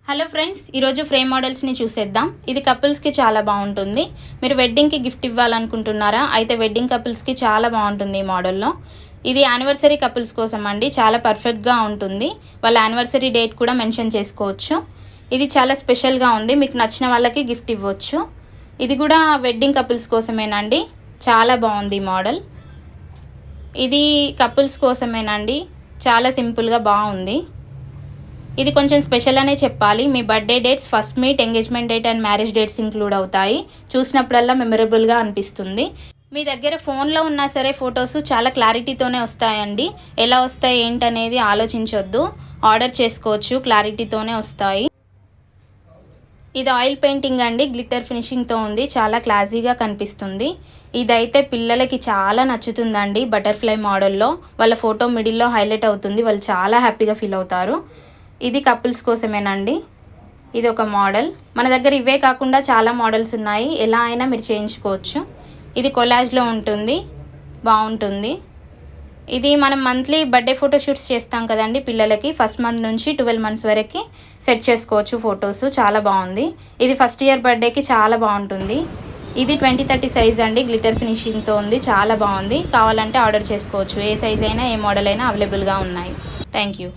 Hello friends, ఈరోజు frame మోడల్స్ని చూసేద్దాం. ఇది కపుల్స్కి చాలా బాగుంటుంది. మీరు వెడ్డింగ్కి గిఫ్ట్ ఇవ్వాలనుకుంటున్నారా? అయితే వెడ్డింగ్ కపుల్స్కి చాలా బాగుంటుంది ఈ మోడల్లో. ఇది యానివర్సరీ కపుల్స్ కోసం అండి. చాలా పర్ఫెక్ట్గా ఉంటుంది. వాళ్ళ యానివర్సరీ డేట్ కూడా మెన్షన్ చేసుకోవచ్చు. ఇది చాలా స్పెషల్గా ఉంది. మీకు నచ్చిన వాళ్ళకి గిఫ్ట్ ఇవ్వచ్చు. ఇది కూడా వెడ్డింగ్ కపుల్స్ కోసమేనండి. చాలా బాగుంది ఈ మోడల్. ఇది కపుల్స్ కోసమేనండి. చాలా సింపుల్గా బాగుంది. ఇది కొంచెం స్పెషల్ అనే చెప్పాలి. మీ birthday dates, first meet, engagement date and marriage dates include అవుతాయి. చూసినప్పుడల్లా మెమరబుల్గా అనిపిస్తుంది. మీ దగ్గర ఫోన్లో ఉన్నా సరే ఫొటోస్ చాలా క్లారిటీతోనే వస్తాయండి. ఎలా వస్తాయి ఏంటనేది ఆలోచించొద్దు. ఆర్డర్ చేసుకోవచ్చు, క్లారిటీతోనే వస్తాయి. ఇది ఆయిల్ పెయింటింగ్ అండి. గ్లిట్టర్ ఫినిషింగ్తో ఉంది. చాలా క్లాసీగా కనిపిస్తుంది. ఇదైతే పిల్లలకి చాలా నచ్చుతుందండి. బటర్ఫ్లై మోడల్లో వాళ్ళ ఫోటో మిడిల్లో హైలైట్ అవుతుంది. వాళ్ళు చాలా హ్యాపీగా ఫీల్ అవుతారు. ఇది కపుల్స్ కోసమేనండి. ఇది ఒక మోడల్. మన దగ్గర ఇవే కాకుండా చాలా మోడల్స్ ఉన్నాయి. ఎలా అయినా మీరు చేయించుకోవచ్చు. ఇది కొలాజ్లో ఉంటుంది, బాగుంటుంది. ఇది మనం మంత్లీ బర్త్డే ఫోటోషూట్స్ చేస్తాం కదండి పిల్లలకి. ఫస్ట్ మంత్ నుంచి 12 months వరకు సెట్ చేసుకోవచ్చు ఫొటోస్. చాలా బాగుంది. ఇది ఫస్ట్ ఇయర్ బర్త్డేకి చాలా బాగుంటుంది. ఇది 20-30 సైజ్ అండి. గ్లిటర్ ఫినిషింగ్తో ఉంది. చాలా బాగుంది. కావాలంటే ఆర్డర్ చేసుకోవచ్చు. ఏ సైజ్ అయినా ఏ మోడల్ అయినా అవైలబుల్గా ఉన్నాయి. Thank you.